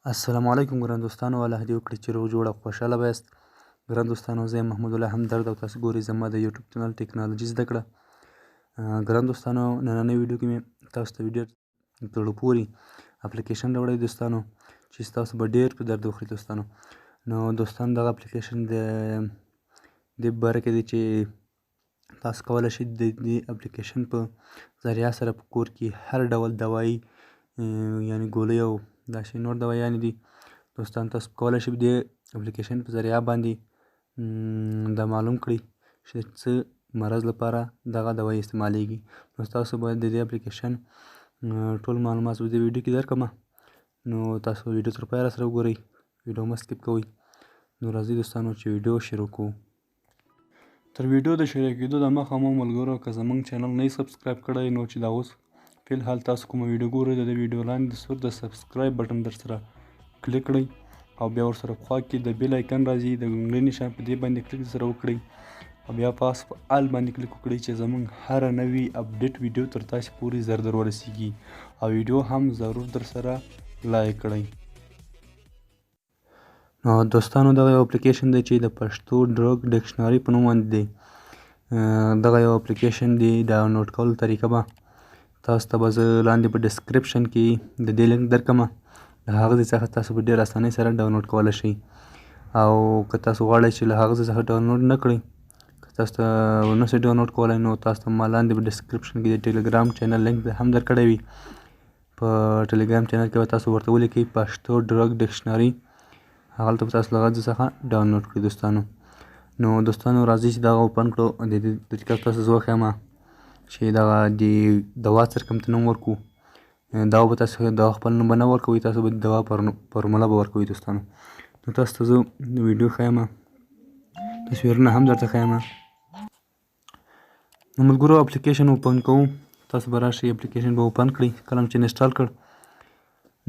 السلام علیکم ګران دوستانو، الله دې وکړي چې روغ جوړ او خوشحاله به یاست. ګران دوستانو، زه یم محمد الله همدرد او تاسو ګورئ زما د یوټیوب چینل ټیکنالوجي زده کړه. ګران دوستانو، نننۍ ویډیو کې مې تاسو ته ډېر زړه پورې اپلکېشن راوړی دوستانو چې ستاسو به ډېر په درد وخوري دوستانو. نو دوستانو، دغه اپلکېشن د دې په باره کې دی چې تاسو کولی شئ د دې اپلکېشن په ذریعه سره په کور کې هر ډول دوایي یعنې ګولۍ او داسې نور دوایانې دي دوستان، تاسو کولی شئ د دې اپلکېشن په ذریعه باندې دا معلوم کړئ چې څه مرض لپاره دغه دوایي استعمالیږي. نو تاسو باید د دې اپلکېشن ټول معلومات په دې ویډیو کې درکړم. نو تاسو ویډیو تر پایه راسره وګورئ، ویډیو مه سکپ کوئ. نو راځئ دوستانو چې ویډیو شروع کړو. تر ویډیو د شروع کېدو دمخه مو ملګرو که زمونږ چینل نه یې سبسکرایب کړی نو چې دا اوس فی الحال تاسو کومه ویډیو ګورئ د دې ویډیو لاندې د سور د سبسکرایب بټن در سره کلیک کړئ او بیا ورسره په خوا کې د بیل آیکن راځي د ګونګړۍ نشان په دې باندې کلیک سره وکړئ او بیا پاس په آل باندې کلیک وکړئ چې زمونږ هره نوې اپډیټ ویډیو تر تاسو پورې زر در ورسیږي او ویډیو هم ضرور در سره لایک کړئ. نو دوستانو، دغه یو اپلیکیشن دی چې د پښتو ډرګ ډکشنري په نوم باندې دی. دغه یو اپلیکیشن دی، ډاونلوډ کولو طریقه به تاسو ته به زه لاندې په ډسکرپشن کې د دې لینک درکړم. له هغه ځای څخه تاسو په ډېر اسانۍ سره ډاونلوډ کولی شئ او که تاسو غواړئ چې له هغه ځای څخه ډاونلوډ نه کړئ، که تاسو ته ونه شئ ډاونلوډ کولی نو تاسو ته ما لاندې په ډسکرپشن کې د ټليګرام چینل لینک هم درکړی وي. په ټليګرام چینل کې به تاسو ورته ولیکئ پښتو ډرګ ډکشنري، هغلته به تاسو له هغه ځای څخه ډاونلوډ کړئ دوستانو. نو دوستانو، راځئ چې دغه اوپن کړو. د دې طریقه تاسو زه وښیم چې دغه د دوا سره کوم ته نوم ورکړو. دا به تاسو دوا خپل نوم به نه ورکوئ، تاسو به د دوا فارموله به ورکوئ دوستانو. نو تاسو ته زه ویډیو ښیم، تصویرونه هم درته ښیم. نو ملګرو، اپلیکیشن اوپن کوو. تاسو به راشئ، اپلیکیشن به اوپن کړئ. کله چې انسټال کړ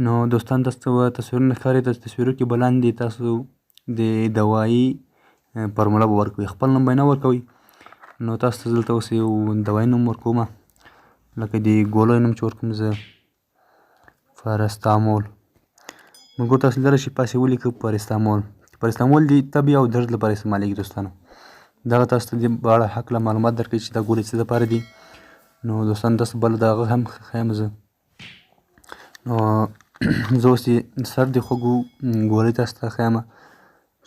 نو دوستان تاسو ته به تصویرونه ښکاري. د تصویرو کې به لاندې تاسو د دوایي فارموله به ورکوئ، خپل نوم به یې نه ورکوئ. نو تاسو ته دلته اوس یو دوایي نوم ورکوم، لکه د ګولۍ نوم چې ورکوم زه پارستامول. ملګرو، تاسو لیدلی شئ پاسې ولیکه پارستامول. پارستامول د تب او درد لپاره استعمالیږي دوستانو. دغه تاسو ته د په اړه هکله معلومات درکوي چې دا ګولۍ څه دپاره دي. نو دوستانو، تاسو بله د هغه هم ښیم زه. نو زه اوس د سر د خوږو ګولۍ تاسو ته ښیم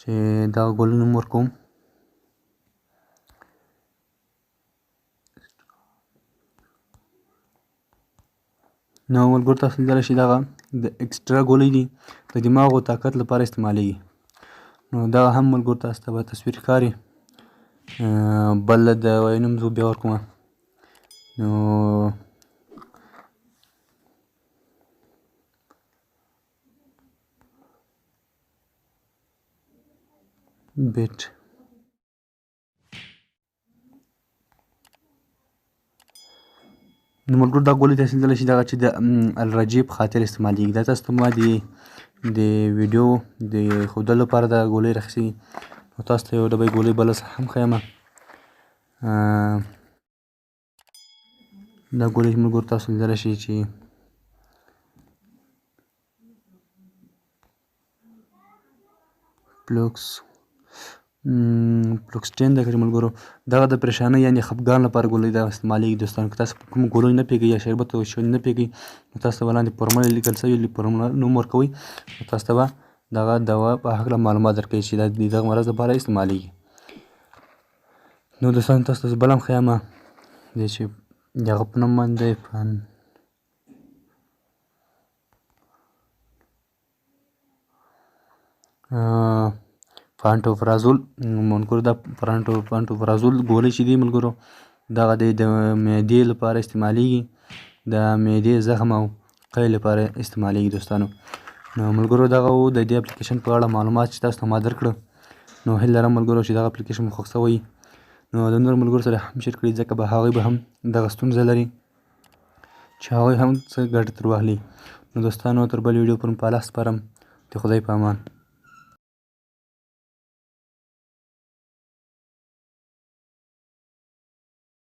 چې دغه ګولۍ نوم ورکوم. نو ملګرو، تاسو لیدلی شئ دغه د اکسټرا ګولۍ دي، د دماغ او طاقت لپاره استعمالیږي. نو دغه هم ملګرو تاسو ته به تصویر ښکاري. بل دوایي نوم زه بیا ورکوم. نو بیټ. نو ملګرو، دا ګولۍ تاسو لیدلی شئ دغه چې د الرجې په خاطر استعمالیږي. دا تاسو ته ما د ویډیو د ښودلو لپاره دا ګولۍ راخیستې. نو تاسو ته یو ډبۍ ګولۍ بله هم ښیم. دا ګولۍ ملګرو تاسو لیدلی شئ چې پلوکسټین ده که ملګرو، دغه د پریشانۍ یعنې خفګان لپاره ګولۍ دا استعمالیږي دوستانو. که تاسو کوم ګولۍ نه پوهېږئ یا شربت او شونې نه پوهېږئ نو تاسو ته به لاندې فارموله لیکل سوي فارموله نوم ورکوئ نو تاسو ته به دغه دوا په هکله معلومات درکوي چې دا د دغه مرض لپاره استعمالیږي. نو دوستانو، تاسو ته بل هم ښیم دی چې د هغه په نوم باندې دی فانټوفرازول. ملګرو، دا فانټوفرازول ګولۍ چې دی ملګرو، دغه دی د معدې لپاره استعمالیږي، د معدې زخم او قی لپاره استعمالیږي دوستانو. نو ملګرو، دغه و د دې اپلیکیشن په اړه معلومات چې تاسو ته ما درکړه. نو هیله لرم ملګرو چې دغه اپلیکیشن مو خوښ شوی نو د نورو ملګرو سره هم شیر کړئ، ځکه به هغوی به هم دغه ستونزه لري چې هغوی هم څه ګټه ترې واخلي. نو دوستانو، تر بل ویډیو پورې په الله سپارم. د خدای په امان.